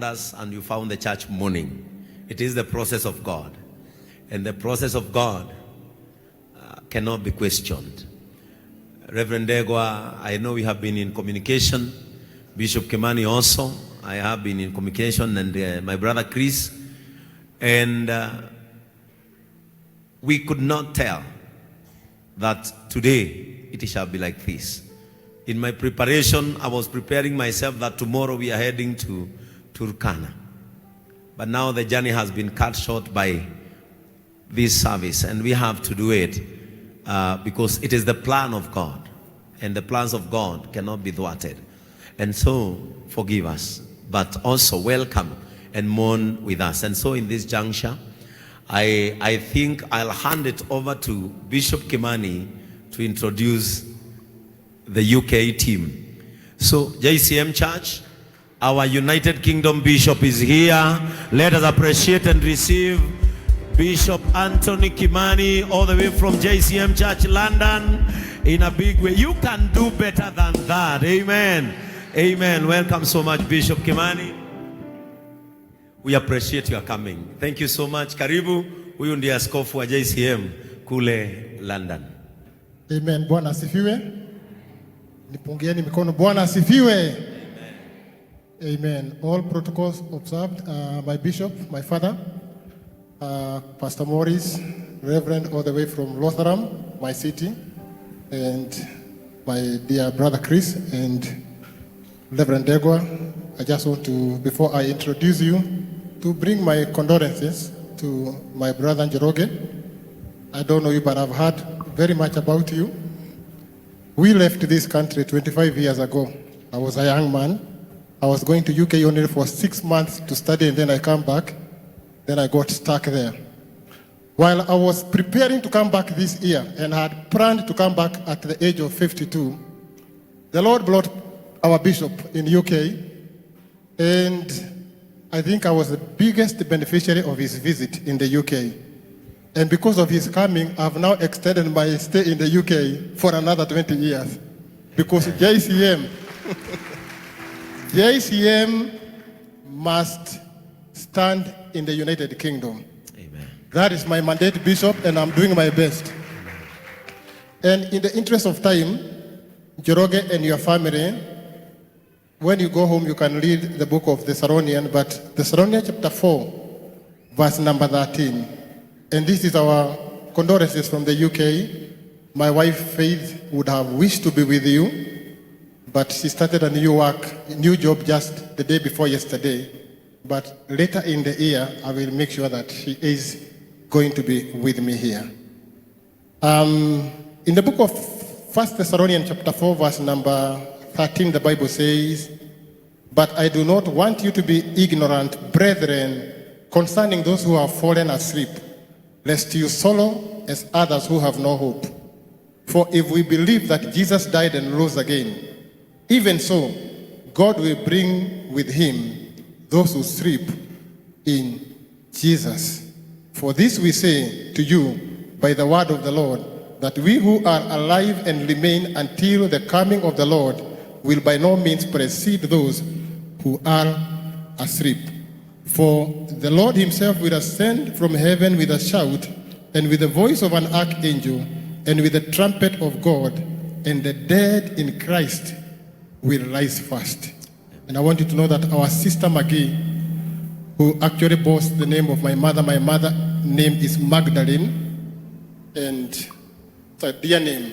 found us and you found the church mourning. It is the process of God. And the process of God cannot be questioned. Reverend Degwa, I know we have been in communication. Bishop Kimani also, I have been in communication, and my brother Chris. And we could not tell that today it shall be like this. In my preparation, I was preparing myself that tomorrow we are heading to Turkana. But now the journey has been cut short by this service, and we have to do it because it is the plan of God, and the plans of God cannot be thwarted. And so forgive us, but also welcome and mourn with us. And so in this juncture, I think I'll hand it over to Bishop Kimani to introduce the UK team. So JCM Church, our United Kingdom Bishop is here. Let us appreciate and receive Bishop Anthony Kimani, all the way from JCM Church London, in a big way. You can do better than that. Amen. Amen. Welcome so much, Bishop Kimani. We appreciate your coming. Thank you so much. Karibu. Huyu ndiye askofu wa JCM kule London. Amen. Bwana asifiwe. Nipungieni mikono. Bwana asifiwe. Amen. All protocols observed by Bishop, my father, Pastor Morris, Reverend all the way from Rotherham, my city, and my dear brother Chris and Reverend Degwa. I just want to, before I introduce you, to bring my condolences to my brother Njoroge. I don't know you, but I've heard very much about you. We left this country 25 years ago. I was a young man. I was going to UK only for 6 months to study, and then I come back. Then I got stuck there. While I was preparing to come back this year and had planned to come back at the age of 52, the Lord brought our bishop in UK, and I think I was the biggest beneficiary of his visit in the UK. And because of his coming, I've now extended my stay in the UK for another 20 years. Because JCM, JCM must stand in the United Kingdom. Amen. That is my mandate, Bishop, and I'm doing my best. And in the interest of time, Njoroge and your family, when you go home, you can read the book of Thessalonians, but Thessalonians chapter 4, verse number 13. And this is our condolences from the UK. My wife, Faith, would have wished to be with you, but she started a new job just the day before yesterday. But later in the year, I will make sure that she is going to be with me here. In the book of 1 Thessalonians chapter 4, verse number 13, the Bible says, "But I do not want you to be ignorant, brethren, concerning those who have fallen asleep, lest you sorrow as others who have no hope. For if we believe that Jesus died and rose again, even so, God will bring with him those who sleep in Jesus. For this we say to you by the word of the Lord, that we who are alive and remain until the coming of the Lord will by no means precede those who are asleep. For the Lord himself will ascend from heaven with a shout, and with the voice of an archangel, and with the trumpet of God, and the dead in Christ will rise first." And I want you to know that our sister Maggie, who actually bore the name of my mother name is Magdalene, and it's a dear name.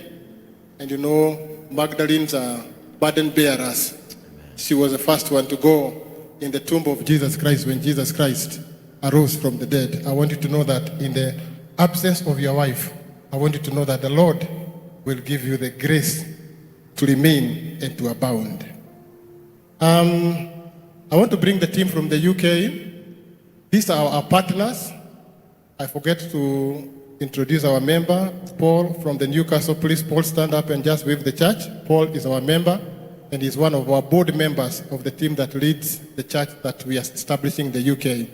And you know, Magdalenes are burden bearers. She was the first one to go in the tomb of Jesus Christ when Jesus Christ arose from the dead. I want you to know that in the absence of your wife, I want you to know that the Lord will give you the grace to remain and to abound. I want to bring the team from the UK. These are our partners. I forget to introduce our member, Paul from the Newcastle. Please, Paul, stand up and just wave the church. Paul is our member, and he's one of our board members of the team that leads the church that we are establishing in the UK.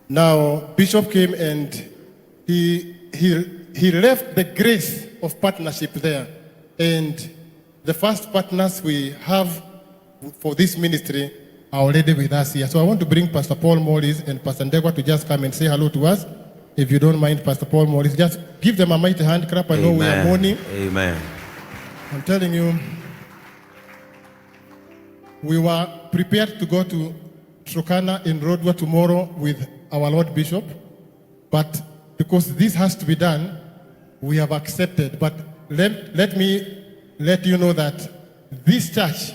Now, Bishop came and he left the grace of partnership there. And the first partners we have for this ministry are already with us here. So I want to bring Pastor Paul Morris and Pastor Ndegwa to just come and say hello to us. If you don't mind, Pastor Paul Morris, just give them a mighty hand clap. I know we are mourning. Amen. I'm telling you, we were prepared to go to Turkana in Rodwa tomorrow with our Lord Bishop, but because this has to be done, we have accepted. But let me let you know that this church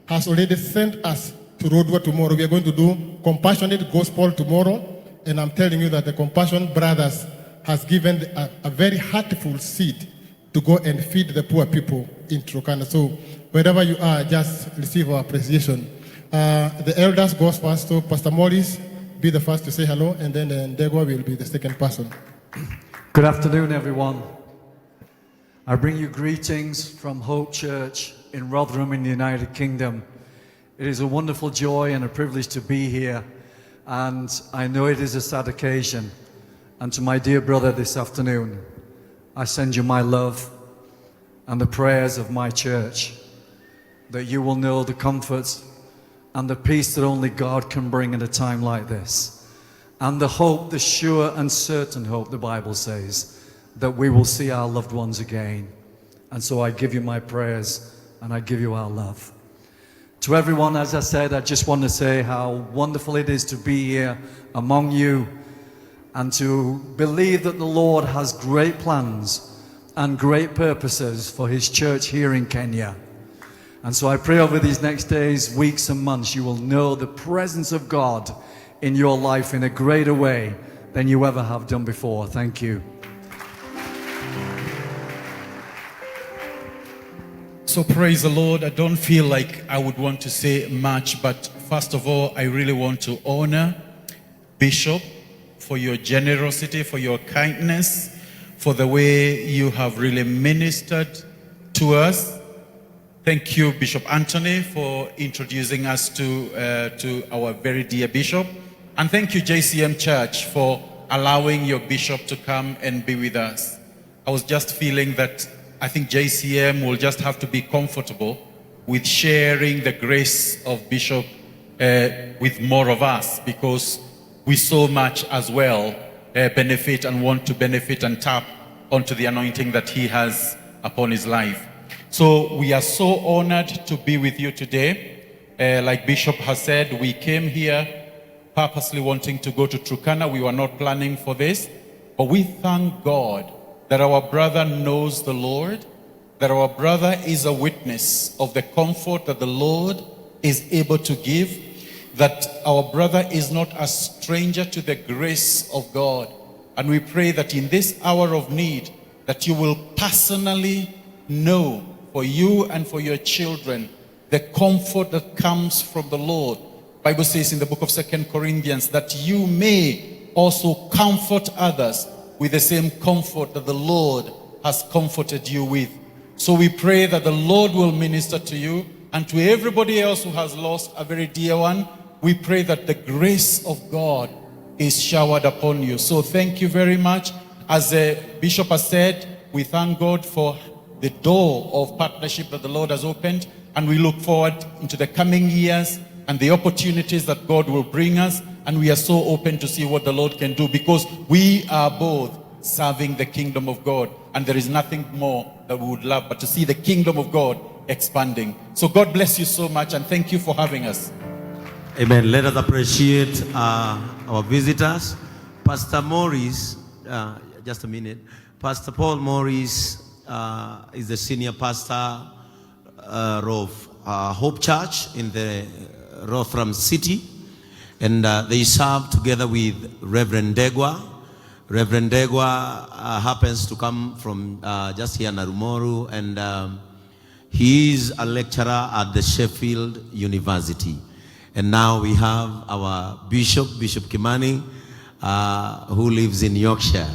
has already sent us to Rodwa tomorrow. We are going to do compassionate gospel tomorrow, and I'm telling you that the Compassion Brothers has given a very heartful seed to go and feed the poor people in Turkana. So wherever you are, just receive our appreciation. The elders goes first, so Pastor Morris, be the first to say hello, and then Ndegwa will be the second person. Good afternoon, everyone. I bring you greetings from Hope Church in Rotherham in the United Kingdom. It is a wonderful joy and a privilege to be here, and I know it is a sad occasion. And to my dear brother this afternoon, I send you my love and the prayers of my church, that you will know the comfort and the peace that only God can bring in a time like this, and the hope, the sure and certain hope, the Bible says, that we will see our loved ones again. And so I give you my prayers and I give you our love. To everyone, as I said, I just want to say how wonderful it is to be here among you and to believe that the Lord has great plans and great purposes for his church here in Kenya. And so I pray over these next days, weeks and months, you will know the presence of God in your life in a greater way than you ever have done before. Thank you. So praise the Lord. I don't feel like I would want to say much, but first of all, I really want to honor Bishop for your generosity, for your kindness, for the way you have really ministered to us. Thank you, Bishop Anthony, for introducing us to our very dear Bishop. And thank you, JCM Church, for allowing your Bishop to come and be with us. I was just feeling that I think JCM will just have to be comfortable with sharing the grace of Bishop with more of us, because we so much as well benefit and want to benefit and tap onto the anointing that he has upon his life. So we are so honored to be with you today. Like Bishop has said, we came here purposely wanting to go to Turkana. We were not planning for this, but we thank God that our brother knows the Lord, that our brother is a witness of the comfort that the Lord is able to give, that our brother is not a stranger to the grace of God. And we pray that in this hour of need, that you will personally know for you and for your children the comfort that comes from the Lord. The Bible says in the book of 2 Corinthians that you may also comfort others with the same comfort that the Lord has comforted you with. So we pray that the Lord will minister to you, and to everybody else who has lost a very dear one, we pray that the grace of God is showered upon you. So thank you very much. As the Bishop has said, we thank God for the door of partnership that the Lord has opened, and we look forward into the coming years and the opportunities that God will bring us. And we are so open to see what the Lord can do, because we are both serving the kingdom of God. And there is nothing more that we would love but to see the kingdom of God expanding. So God bless you so much, and thank you for having us. Amen. Let us appreciate our visitors. Pastor Morris, just a minute. Pastor Paul Morris is the senior pastor of Hope Church in the Rotherham City. And they serve together with Reverend Ndegwa. Reverend Ndegwa happens to come from just here in Narumoru, and he is a lecturer at the Sheffield University. And now we have our Bishop Kimani, who lives in Yorkshire,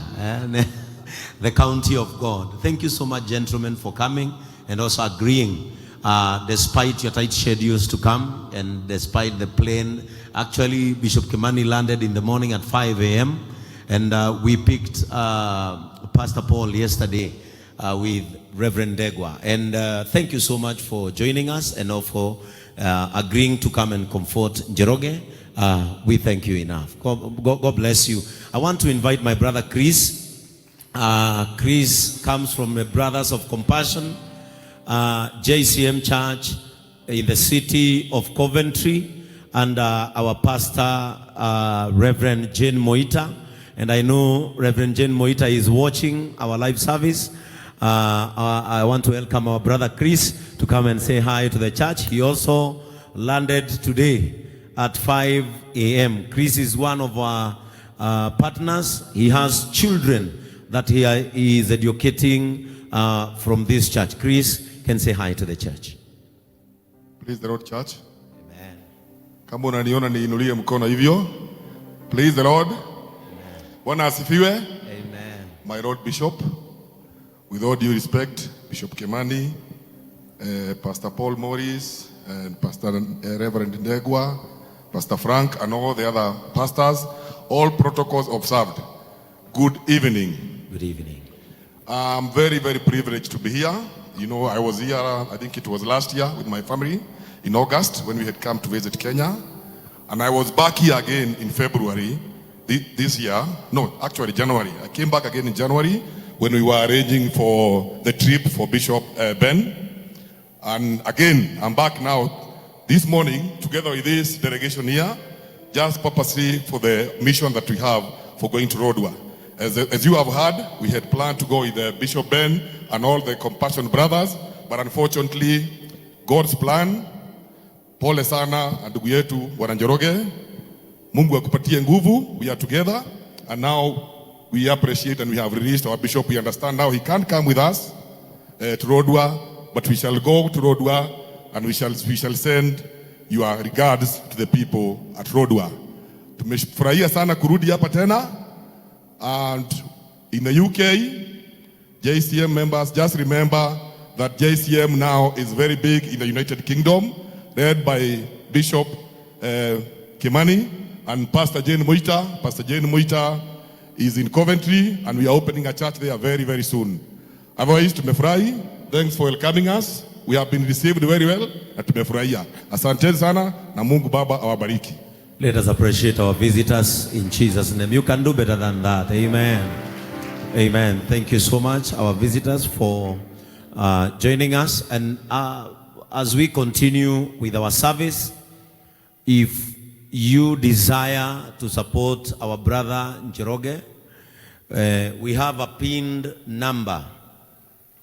the county of God. Thank you so much, gentlemen, for coming and also agreeing, despite your tight schedules, to come, and despite the plane. Actually, Bishop Kimani landed in the morning at 5 a.m. and we picked Pastor Paul yesterday with Reverend Ndegwa. And thank you so much for joining us and also agreeing to come and comfort Njoroge. We thank you enough. God bless you. I want to invite my brother Chris. Chris comes from the Brothers of Compassion, JCM Church in the city of Coventry, and our pastor, Reverend Jane Moita. And I know Reverend Jane Moita is watching our live service. I want to welcome our brother Chris to come and say hi to the church. He also landed today at 5 a.m. Chris is one of our partners. He has children that he is educating from this church. Chris can say hi to the church. Praise the Lord, church. Amen. Kama unaniona niinulie mkono hivyo. Praise the Lord. Bwana asifiwe. Amen. My Lord Bishop, with all due respect, Bishop Kimani, Pastor Paul Morris, and Pastor Reverend Ndegwa, Pastor Frank, and all the other pastors, all protocols observed. Good evening. Good evening. I'm very, very privileged to be here. You know, I was here, I think it was last year with my family in August when we had come to visit Kenya. And I was back here again in February this year. No, actually January. I came back again in January when we were arranging for the trip for Bishop Ben. And again, I'm back now this morning together with this delegation here, just purposely for the mission that we have for going to Rodwa. As you have heard, we had planned to go with Bishop Ben and all the Compassion brothers, but unfortunately, God's plan, pole sana na ndugu yetu Bwana Njoroge, Mungu akupatie nguvu, we are together, and now we appreciate and we have released our bishop. We understand now he can't come with us to Rodwa, but we shall go to Rodwa and we shall send your regards to the people at Rodwa. Tumefurahia sana kurudi hapa tena. And in the UK, JCM members, just remember that JCM now is very big in the United Kingdom, led by Bishop Kimani and Pastor Jane Moita. Pastor Jane Moita is in Coventry, and we are opening a church there very, very soon. Otherwise, tumefurahi. Thanks for welcoming us. We have been received very well, na tumefurahia. Asante sana, na Mungu Baba awabariki. Let us appreciate our visitors in Jesus' name. You can do better than that. Amen. Amen. Thank you so much, our visitors, for joining us. And as we continue with our service, if you desire to support our brother Njoroge, we have a pinned number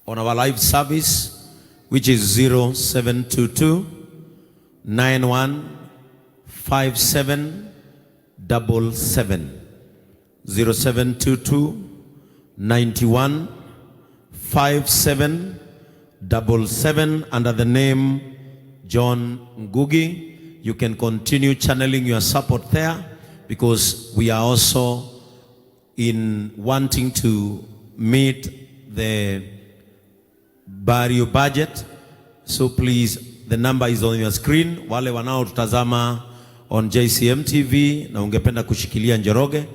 on our live service, which is 0722 91 5777 0722 91 5777 under the name John Ngugi. You can continue channeling your support there, because we are also in wanting to meet the burial budget. So please, the number is on your screen. Wale wanao tutazama on JCM TV na ungependa kushikilia Njoroge,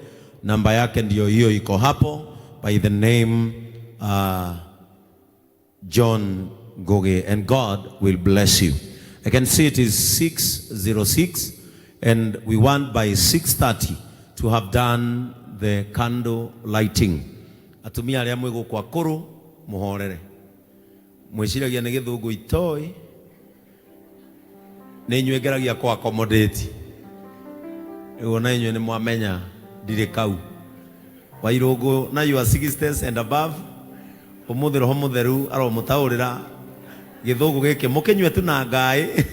namba yake ndio hiyo iko hapo, by the name John Goge, and God will bless you. I can see it is 6:06, and we want by 6:30 to have done the candle lighting. Atumia aria mwego kwa kuru muhorere mwiciragia ni Githungu itoi ni inyue ngeragia kwa accommodate na inyue ni mwamenya ndire kau Wairungu na you are 60s and above umuthi roho mutheru aromutaurira Githungu giki mukinywe tu na ngai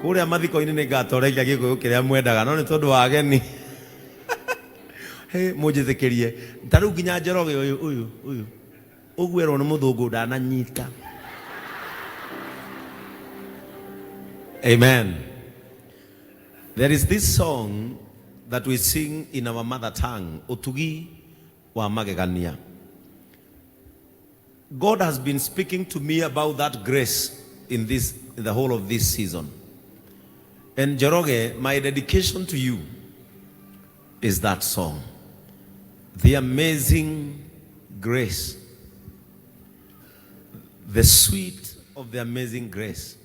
kuria mathiko-ini ni ngatorekia gikuyu kiria mwendaga no ni tondu wa ageni hey munjithikirie taru nginya Njoroge uyu ugwirwo ni muthungu ndananyita. Amen. There is this song that we sing in our mother tongue, Utugi wa magegania. God has been speaking to me about that grace in the whole of this season. And Njoroge, my dedication to you is that song, the amazing grace, the sweet of the amazing grace.